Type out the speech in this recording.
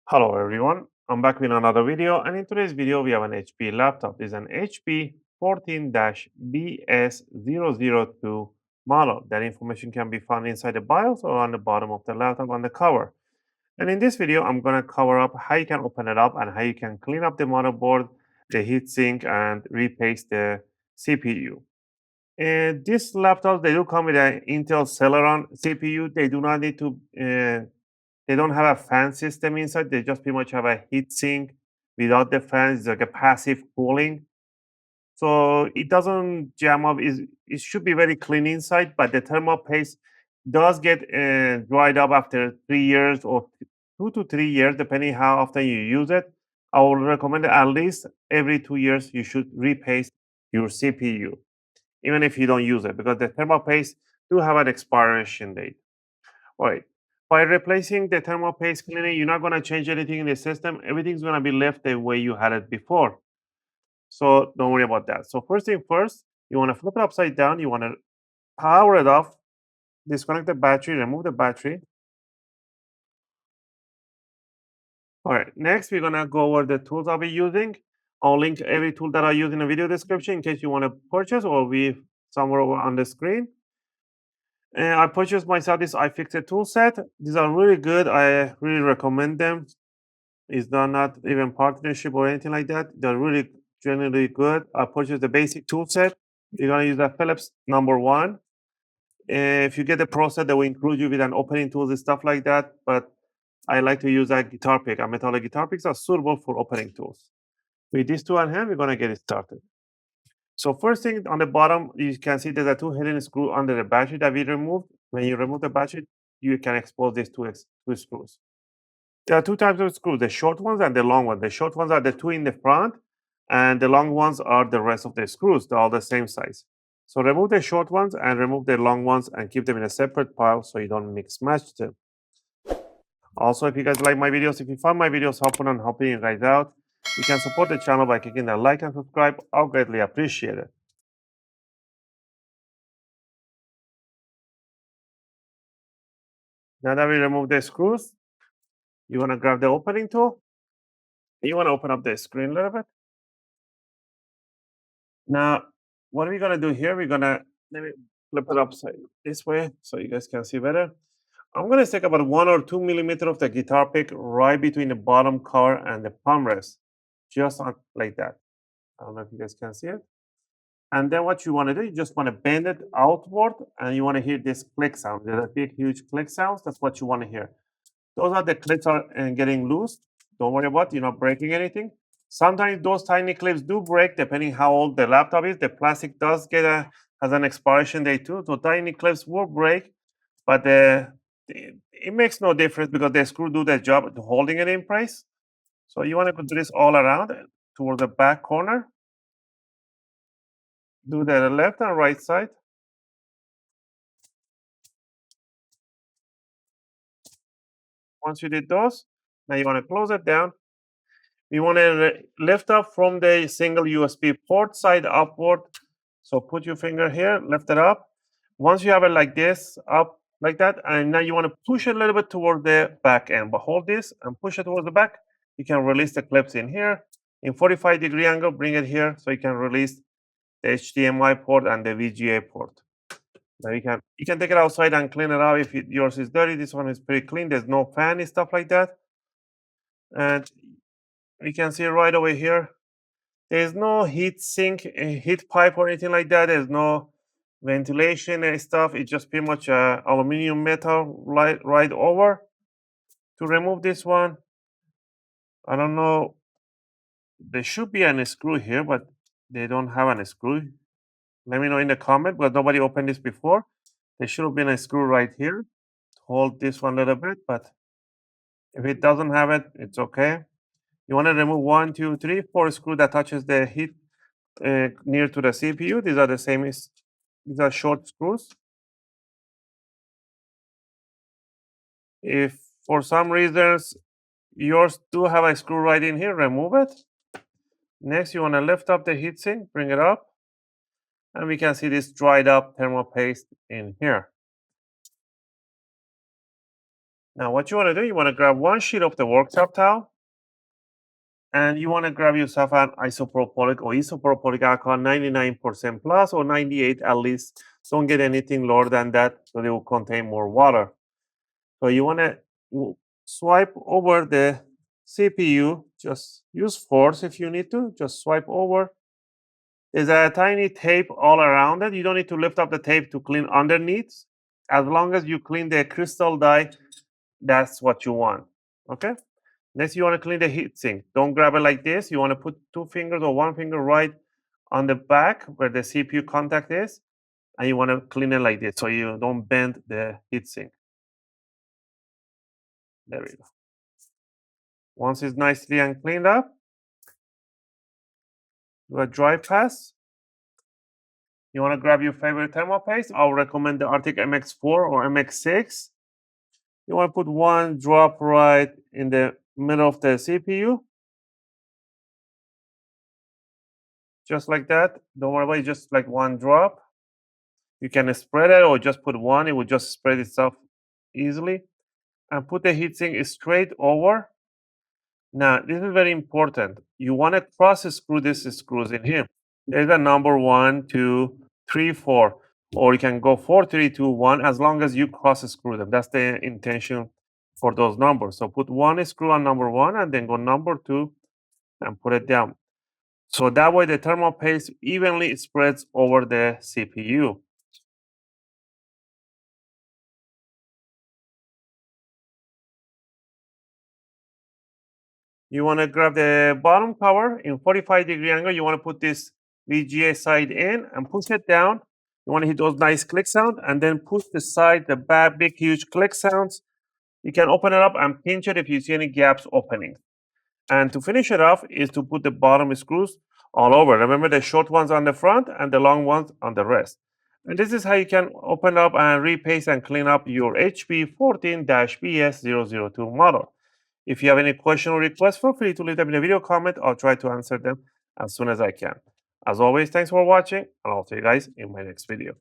Hello everyone, I'm back with another video, and in today's video we have an HP laptop. This is an HP 14-BS002 model. That information can be found inside the BIOS or on the bottom of the laptop on the cover. And in this video I'm going to cover up how you can open it up and how you can clean up the motherboard, the heatsink, and repaste the CPU. And this laptop, they do come with an Intel Celeron CPU. They do not need to they don't have a fan system inside. They just pretty much have a heatsink without the fans. It's like a passive cooling. So it doesn't jam up. It should be very clean inside, but the thermal paste does get dried up after 3 years or 2 to 3 years, depending how often you use it. I would recommend at least every 2 years you should repaste your CPU, even if you don't use it, because the thermal paste do have an expiration date. All right. By replacing the thermal paste cleaner, you're not going to change anything in the system. Everything's going to be left the way you had it before. So don't worry about that. So first thing first, you want to flip it upside down. You want to power it off, disconnect the battery, remove the battery. All right. Next, we're going to go over the tools I'll be using. I'll link every tool that I use in the video description in case you want to purchase, or be somewhere over on the screen. And I purchased myself this iFixit tool set. These are really good. I really recommend them. It's not even partnership or anything like that. They're really generally good. I purchased the basic tool set. You're gonna use that Phillips #1. If you get the Pro set, they will include you with an opening tools and stuff like that. But I like to use that guitar pick. And metallic guitar picks are suitable for opening tools. With these two on hand, we're gonna get it started. So first thing on the bottom, you can see there's a two hidden screw under the battery that we removed. When you remove the battery, you can expose these two screws. There are two types of screws, the short ones and the long ones. The short ones are the two in the front, and the long ones are the rest of the screws. They're all the same size. So remove the short ones and remove the long ones and keep them in a separate pile so you don't mix match them. Also, if you guys like my videos, if you find my videos helpful and helping you guys out, you can support the channel by clicking that like and subscribe. I'll greatly appreciate it. Now that we remove the screws, you want to grab the opening tool. You want to open up the screen a little bit. Now, what are we gonna do here? Let me flip it upside this way so you guys can see better. I'm gonna take about 1 or 2 millimeter of the guitar pick right between the bottom cover and the palm rest, just like that. I don't know if you guys can see it. And then what you want to do, you just want to bend it outward, and you want to hear this click sound. There's a big, huge click sounds. That's what you want to hear. Those are the clips are getting loose. Don't worry about it. You're not breaking anything. Sometimes those tiny clips do break depending how old the laptop is. The plastic does has an expiration date too. So tiny clips will break, but it makes no difference because the screw do their job at holding it in place. So you want to do this all around toward the back corner. Do the left and right side. Once you did those, now you want to close it down. We want to lift up from the single USB port side upward. So put your finger here, lift it up. Once you have it like this, up like that, and now you want to push it a little bit toward the back end. But hold this and push it towards the back. You can release the clips in here. In 45-degree angle, bring it here so you can release the HDMI port and the VGA port. Now you can take it outside and clean it out if yours is dirty. This one is pretty clean. There's no fan and stuff like that. And you can see right over here, there's no heat sink, heat pipe or anything like that. There's no ventilation and stuff. It's just pretty much aluminum metal right over. To remove this one, I don't know. There should be a screw here, but they don't have a screw. Let me know in the comment, but nobody opened this before. There should have been a screw right here to hold this one a little bit, but if it doesn't have it, it's okay. You want to remove 1, 2, 3, 4 screw that touches the heat near to the CPU. These are the same. These are short screws. If for some reasons yours do have a screw right in here, remove it. Next, you want to lift up the heatsink, bring it up. And we can see this dried up thermal paste in here. Now what you want to do, you want to grab one sheet of the worktop towel, and you want to grab yourself an isopropylic or isopropylic alcohol 99% plus or 98 at least. Don't get anything lower than that, so they will contain more water. So you want to swipe over the CPU. Just use force if you need to. Just swipe over. There's a tiny tape all around it. You don't need to lift up the tape to clean underneath. As long as you clean the crystal die, that's what you want. Okay? Next, you want to clean the heatsink. Don't grab it like this. You want to put two fingers or one finger right on the back where the CPU contact is, and you want to clean it like this so you don't bend the heatsink. There we go. Once it's nicely and cleaned up, do a dry pass. You want to grab your favorite thermal paste. I'll recommend the Arctic MX4 or MX6. You want to put one drop right in the middle of the CPU. Just like that. Don't worry about it, just like one drop. You can spread it or just put one. It will just spread itself easily. And put the heatsink straight over. Now, this is very important. You want to cross screw these screws in here. There's a number 1, 2, 3, 4. Or you can go 4, 3, 2, 1 as long as you cross screw them. That's the intention for those numbers. So put one screw on number 1 and then go number 2 and put it down. So that way the thermal paste evenly spreads over the CPU. You want to grab the bottom cover in 45-degree angle. You want to put this VGA side in and push it down. You want to hit those nice click sounds and then push the side, the big, huge click sounds. You can open it up and pinch it if you see any gaps opening. And to finish it off is to put the bottom screws all over. Remember the short ones on the front and the long ones on the rest. And this is how you can open up and repaste and clean up your HP 14-BS002 model. If you have any question or requests, feel free to leave them in a video comment. I'll try to answer them as soon as I can. As always, thanks for watching, and I'll see you guys in my next video.